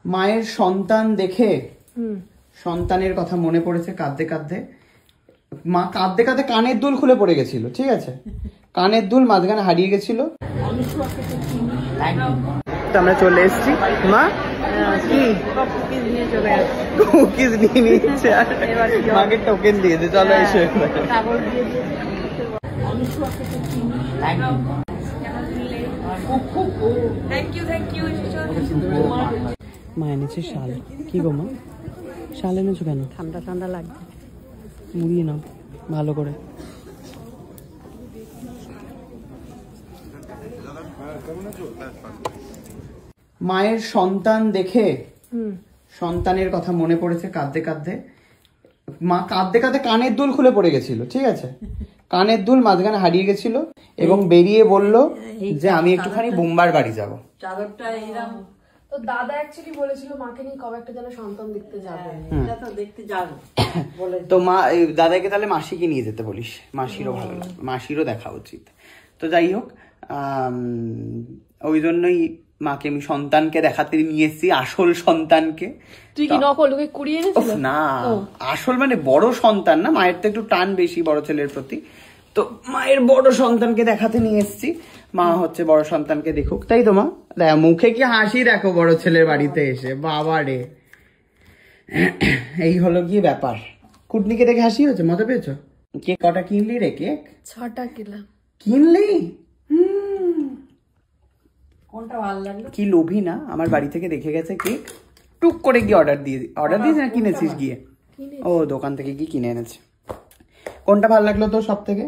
মায়ের সন্তান দেখে সন্তানের কথা মনে পড়েছে কাঁদতে কাঁদতে। মা কাঁদতে কাঁদতে কানের দুল খুলে পড়ে গেছিল, ঠিক আছে, কানের দুল মাঝখানে হারিয়ে গেছিল। আমরা চলে এসেছি। মা কি কুকিজ নিয়ে নিচ্ছে, মাকে টোকেন দিয়ে দে, চলো এসে। মা এনেছে শাল। কি গো মা, শাল এনেছো কেন? ঠান্ডা ঠান্ডা লাগছে, মুড়িয়ে নাও ভালো করে। মায়ের সন্তান দেখে সন্তানের কথা মনে পড়েছে কাঁদতে কাঁদতে। মা কাঁদতে কাঁদতে কানের দুল খুলে পড়ে গেছিল, ঠিক আছে, কানের দুল মাঝখানে হারিয়ে গেছিল এবং বেরিয়ে বলল যে আমি একটুখানি বোম্বার বাড়ি যাবো। চাদরটা এইরকম। তো দাদা অ্যাকচুয়ালি বলেছিল মাকে নিয়ে কবে একটা যেন সন্তান দেখতে যাবে, এটা তো দেখতে যাবে বলে। তো মা দাদাকে তাহলে মাসিকে নিয়ে যেতে বলিস, মাসিরও ভালো লাগবে, মাসিরও দেখা উচিত। তো যাই হোক, ওই জন্যই মাকে আমি সন্তানকে দেখাতে নিয়ে এসেছি, আসল সন্তানকে। তুই কি নকল ওকে কুড়িয়ে এনেছিস? না, আসল মানে বড় সন্তান না, মায়ের তো একটু টান বেশি বড় ছেলের প্রতি, তো মায়ের বড় সন্তানকে দেখাতে নিয়ে এসেছি। মা হচ্ছে বড় সন্তানকে দেখুক, তাই তো মা? মুখে কি হাসি দেখো বড় ছেলের বাড়িতে এসে, বাবা রে। এই হলো গিয়ে ব্যাপার। কুটনিকে দেখে হাসি হচ্ছে, মজা পেয়েছো? কেক কটা কিনলি রে? কেক 6টা কিনলাম। কিনলি? কোনটা ভালো লাগলো? কি লোভী না, আমার বাড়ি থেকে দেখে গেছে কেক, টুক করে গিয়ে অর্ডার দিয়েছিস না কিনেছিস গিয়ে? ও দোকান থেকে কি কিনে এনেছে। কোনটা ভালো লাগলো তোর সব থেকে?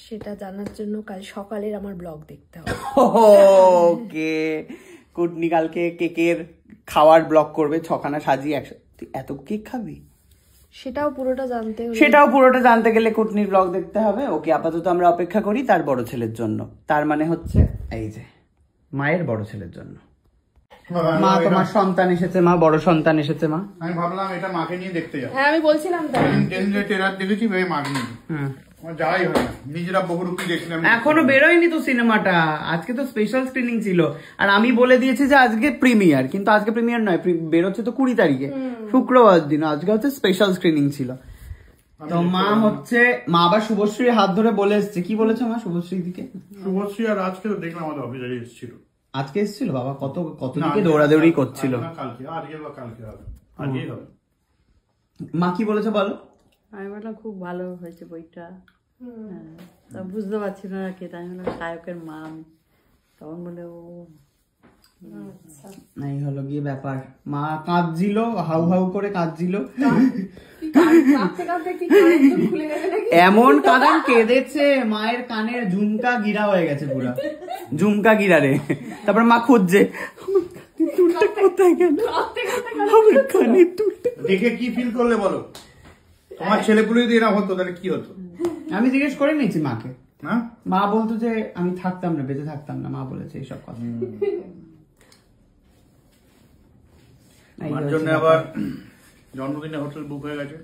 সেটা জানার জন্য কাল সকালের আমার ব্লগ দেখতে হবে। ওকে, কুটনি কালকে কেকের খাওয়ার ব্লগ করবে, 6খানা সাজিয়ে একসাথে। তুই এত কেক খাবি? সেটাও পুরোটা জানতে গেলে কুটনির ব্লগ দেখতে হবে। ওকে, আপাতত আমরা অপেক্ষা করি তার বড় ছেলের জন্য। তার মানে হচ্ছে এই যে মায়ের বড় ছেলের জন্য। মা তোমার সন্তান এসেছে, মা বড় সন্তান এসেছে। মা আমি ভাবলাম এটা মাকে নিয়ে দেখতে যাবো। হ্যাঁ আমি বলছিলাম তো, ট্রেলার দেখেছি ভাই, মাকে নিয়ে যাই হয় না, নিজেরা বহুরূপী দেখছিলাম। এখনো বেরোয়নি তো সিনেমাটা, আজকে তো স্পেশাল স্ক্রিনিং ছিল। আর আমি বলে দিয়েছি যে আজকে প্রিমিয়ার, কিন্তু আজকে প্রিমিয়ার নয়, বেরোচ্ছে তো 20 তারিখে, শুক্রবার দিন। আজকে হচ্ছে স্পেশাল স্ক্রিনিং ছিল। তো মা হচ্ছে, মা আবার শুভশ্রীর হাত ধরে বলে এসছে। কি বলেছে মা শুভশ্রী দিকে? শুভশ্রী আর আজকে তো দেখলাম আমাদের অফিসে এসেছিল। আজকে এসেছিল বাবা, কত দিকে দৌড়াদৌড়ি করছিল। মা কি বলেছে বলো? আমি বললাম খুব ভালো হয়েছে বইটা, তা বুঝতে পারছি না কে, তাই হলো সায়কের মা। তখন বলে ও এই হলো গিয়ে ব্যাপার। মা কাঁদছিল, হাউ হাউ করে কাঁদছিল, এমন কাঁদান কেঁদেছে মায়ের কানের ঝুমকা গিরা হয়ে গেছে, পুরো ঝুমকা গিরা রে। তারপর মা খুঁজছে কোথায় গেল আমার কানের দুলটা। দেখে কি ফিল করলে বলো? তোমার ছেলেগুলো যদি এরকম হতো তাহলে কি হতো? আমি জিজ্ঞেস করে নিয়েছি মাকে, হ্যাঁ মা বলতো যে আমি থাকতাম না, বেঁচে থাকতাম না, মা বলেছে এইসব কথা। আমার জন্য আবার জন্মদিনে হোটেল বুক হয়ে গেছে,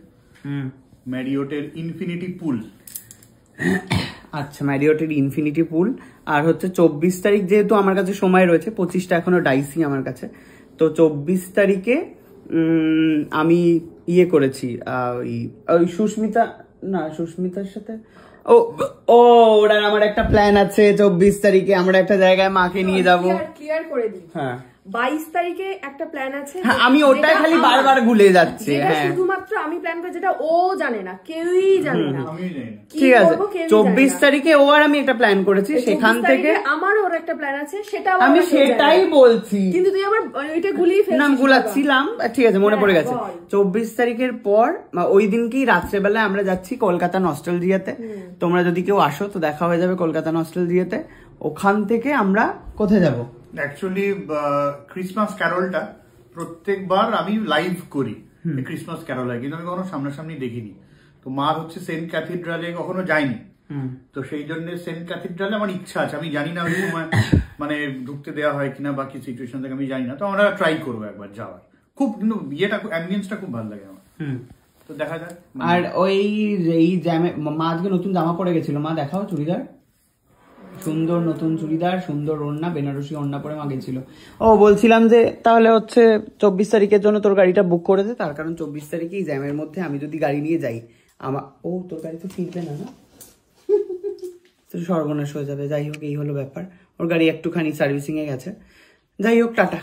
ম্যারিওটের ইনফিনিটি পুল। আচ্ছা, ম্যারিওটের ইনফিনিটি পুল। আর হচ্ছে 24 তারিখ, যেহেতু আমার কাছে সময় রয়েছে, 25টা এখনো ডাইসি আমার কাছে, তো 24 তারিখে আমি ইয়ে করেছি, ওই সুস্মিতার সাথে ওরা আমার একটা প্ল্যান আছে। 24 তারিখে আমরা একটা জায়গায় মাকে নিয়ে যাবো। ক্লিয়ার করে দিই, হ্যাঁ 22 তারিখে একটা প্ল্যান আছে। আমি ওটাই খালি বারবার ভুলে যাচ্ছি। হ্যাঁ, শুধুমাত্র আমি প্ল্যান করে, যেটা ও জানে না, কেউই জানে না। ঠিক আছে, 24 তারিখে ও আর আমি একটা প্ল্যান করেছি, সেখান থেকে আমার ওর একটা প্ল্যান আছে, সেটা আমি সেটাই বলছি, কিন্তু তুই আবার ওইটা গুলিয়ে ফেলছিস। নাম গুলাচ্ছিলাম, ঠিক আছে মনে পড়ে গেছে। 24 তারিখের পর ওই দিনকেই রাত্রেবেলায় আমরা যাচ্ছি কলকাতা নস্টালজিয়াতে। তোমরা যদি কেউ আসো তো দেখা হয়ে যাবে কলকাতা নস্টালজিয়াতে। ওখান থেকে আমরা কোথায় যাবো? অ্যাকচুয়ালি ক্রিসমাস ক্যারলটা প্রত্যেকবার আমি লাইভ করি, ক্রিসমাস ক্যারল হয়, কিন্তু আমি কখনো সামনাসামনি দেখিনি। তো মার হচ্ছে সেন্ট ক্যাথিড্রালে কখনো যাইনি, তো সেই জন্য সেন্ট ক্যাথিড্রালে আমার ইচ্ছা আছে। আমি জানি না ওই সময় মানে ঢুকতে দেওয়া হয় কিনা, বাকি সিচুয়েশন থেকে আমি জানি না, তো আমরা ট্রাই করবো একবার যাওয়ার। খুব কিন্তু ইয়েটা, অ্যাম্বিয়েন্সটা খুব ভালো লাগে আমার, তো দেখা যাক। আর ওই এই জ্যামে মা আজকে নতুন জামা পরে গেছিল, মা দেখাও চুড়িদার, সুন্দর নতুন চুড়িদার, সুন্দর ওড়না, বেনারসি ওড়না পরে মা গেছিল। ও বলছিলাম যে তাহলে হচ্ছে 24 তারিখের জন্য তোর গাড়িটা বুক করে দে, তার কারণ 24 তারিখেই জ্যামের মধ্যে আমি যদি গাড়ি নিয়ে যাই তোর গাড়ি তো ফিরবে না, তো সর্বনাশ হয়ে যাবে। যাই হোক, এই হলো ব্যাপার। ওর গাড়ি একটুখানি সার্ভিসিং এ গেছে। যাই হোক, টাটা।